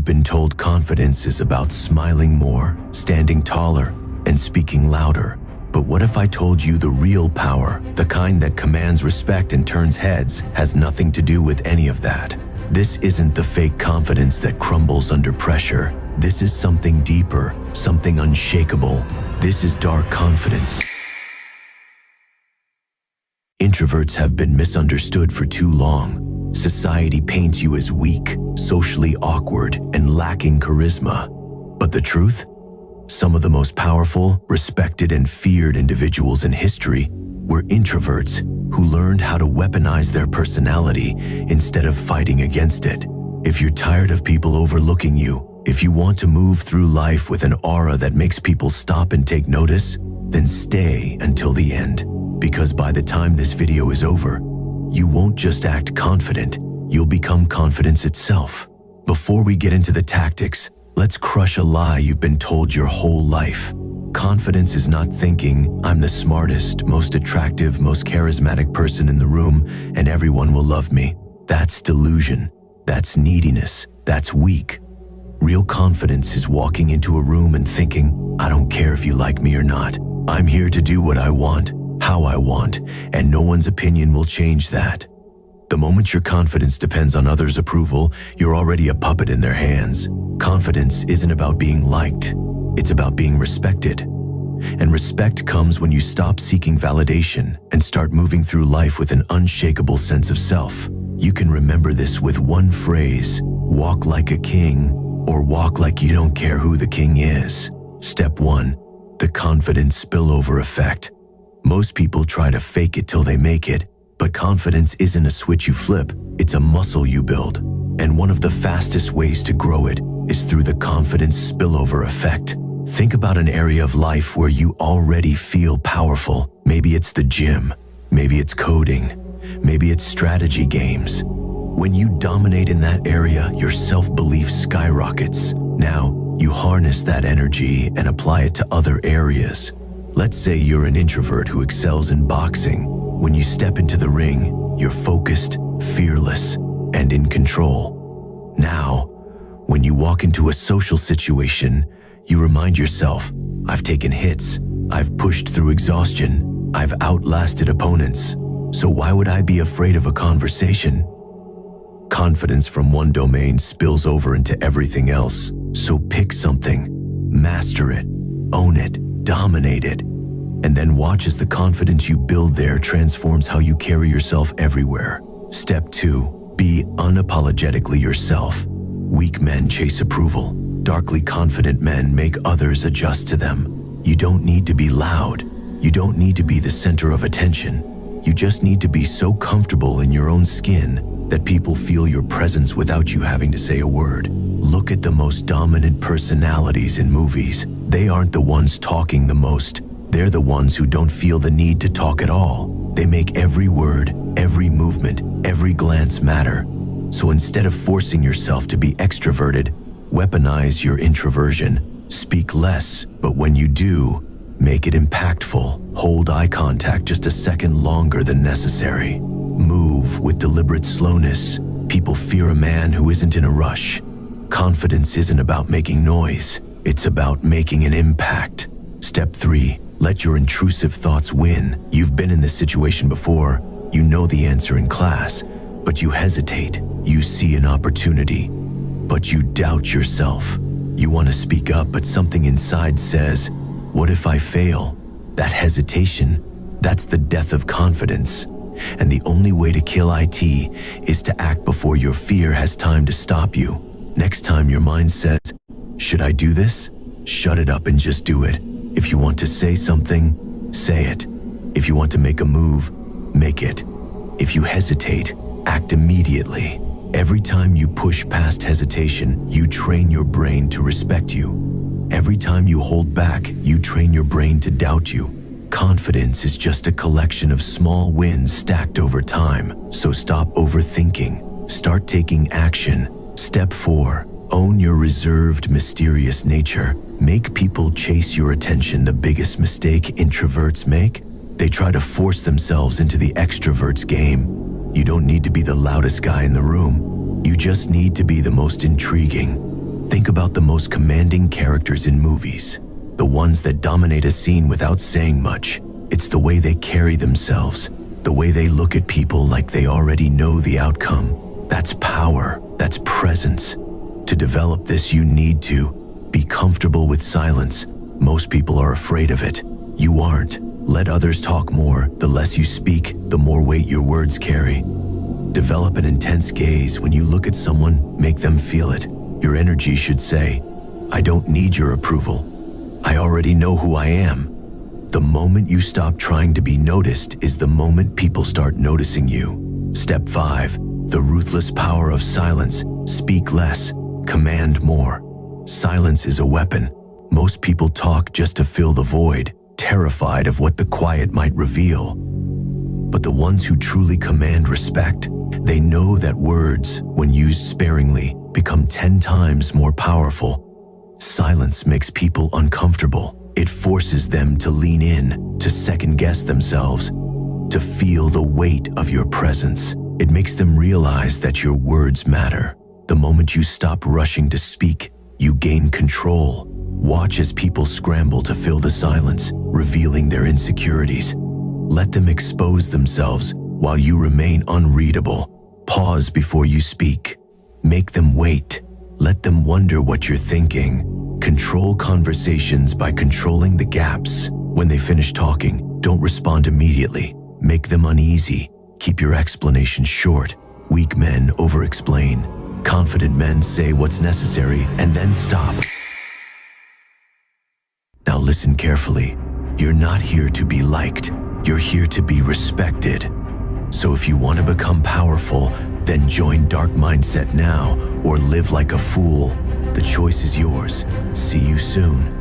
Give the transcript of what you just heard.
been told confidence is about smiling more, standing taller, and speaking louder. But what if I told you the real power, the kind that commands respect and turns heads, has nothing to do with any of that? This isn't the fake confidence that crumbles under pressure. This is something deeper, something unshakable. This is dark confidence. Introverts have been misunderstood for too long. Society paints you as weak, socially awkward, and lacking charisma. But the truth? Some of the most powerful, respected, and feared individuals in history were introverts who learned how to weaponize their personality instead of fighting against it. If you're tired of people overlooking you, if you want to move through life with an aura that makes people stop and take notice, then stay until the end. Because by the time this video is over, you won't just act confident, you'll become confidence itself. Before we get into the tactics, let's crush a lie you've been told your whole life. Confidence is not thinking, I'm the smartest, most attractive, most charismatic person in the room, and everyone will love me. That's delusion. That's neediness. That's weak. Real confidence is walking into a room and thinking, I don't care if you like me or not. I'm here to do what I want, how I want, and no one's opinion will change that. The moment your confidence depends on others' approval, you're already a puppet in their hands. Confidence isn't about being liked, it's about being respected. And respect comes when you stop seeking validation and start moving through life with an unshakable sense of self. You can remember this with one phrase: walk like a king, or walk like you don't care who the king is. Step 1. The confidence spillover effect. Most people try to fake it till they make it, but confidence isn't a switch you flip, it's a muscle you build. And one of the fastest ways to grow it is through the confidence spillover effect. Think about an area of life where you already feel powerful. Maybe it's the gym, maybe it's coding, maybe it's strategy games. When you dominate in that area, your self-belief skyrockets. Now, you harness that energy and apply it to other areas. Let's say you're an introvert who excels in boxing. When you step into the ring, you're focused, fearless, and in control. Now, when you walk into a social situation, you remind yourself, I've taken hits, I've pushed through exhaustion, I've outlasted opponents. So why would I be afraid of a conversation? Confidence from one domain spills over into everything else. So pick something, master it, own it, dominate it, and then watch as the confidence you build there transforms how you carry yourself everywhere. Step 2. Be unapologetically yourself. Weak men chase approval. Darkly confident men make others adjust to them. You don't need to be loud. You don't need to be the center of attention. You just need to be so comfortable in your own skin that people feel your presence without you having to say a word. Look at the most dominant personalities in movies. They aren't the ones talking the most. They're the ones who don't feel the need to talk at all. They make every word, every movement, every glance matter. So instead of forcing yourself to be extroverted, weaponize your introversion. Speak less, but when you do, make it impactful. Hold eye contact just a second longer than necessary. Move with deliberate slowness. People fear a man who isn't in a rush. Confidence isn't about making noise. It's about making an impact. Step 3. Let your intrusive thoughts win. You've been in this situation before. You know the answer in class, but you hesitate. You see an opportunity, but you doubt yourself. You want to speak up, but something inside says, what if I fail? That hesitation, that's the death of confidence. And the only way to kill IT is to act before your fear has time to stop you. Next time your mind says, should I do this? Shut it up and just do it. If you want to say something, say it. If you want to make a move, make it. If you hesitate, act immediately. Every time you push past hesitation, you train your brain to respect you. Every time you hold back, you train your brain to doubt you. Confidence is just a collection of small wins stacked over time. So stop overthinking. Start taking action. Step 4. Own your reserved, mysterious nature. Make people chase your attention. The biggest mistake introverts make? They try to force themselves into the extrovert's game. You don't need to be the loudest guy in the room. You just need to be the most intriguing. Think about the most commanding characters in movies, the ones that dominate a scene without saying much. It's the way they carry themselves, the way they look at people like they already know the outcome. That's power, that's presence. To develop this, you need to be comfortable with silence. Most people are afraid of it. You aren't. Let others talk more. The less you speak, the more weight your words carry. Develop an intense gaze. When you look at someone, make them feel it. Your energy should say, I don't need your approval. I already know who I am. The moment you stop trying to be noticed is the moment people start noticing you. Step 5. The ruthless power of silence. Speak less, command more. Silence is a weapon. Most people talk just to fill the void, terrified of what the quiet might reveal. But the ones who truly command respect, they know that words, when used sparingly, become 10 times more powerful. Silence makes people uncomfortable. It forces them to lean in, to second-guess themselves, to feel the weight of your presence. It makes them realize that your words matter. The moment you stop rushing to speak, you gain control. Watch as people scramble to fill the silence, revealing their insecurities. Let them expose themselves while you remain unreadable. Pause before you speak. Make them wait. Let them wonder what you're thinking. Control conversations by controlling the gaps. When they finish talking, don't respond immediately. Make them uneasy. Keep your explanation short. Weak men over-explain. Confident men say what's necessary and then stop. Now listen carefully. You're not here to be liked. You're here to be respected. So if you want to become powerful, then join Dark Mindset now or live like a fool. The choice is yours. See you soon.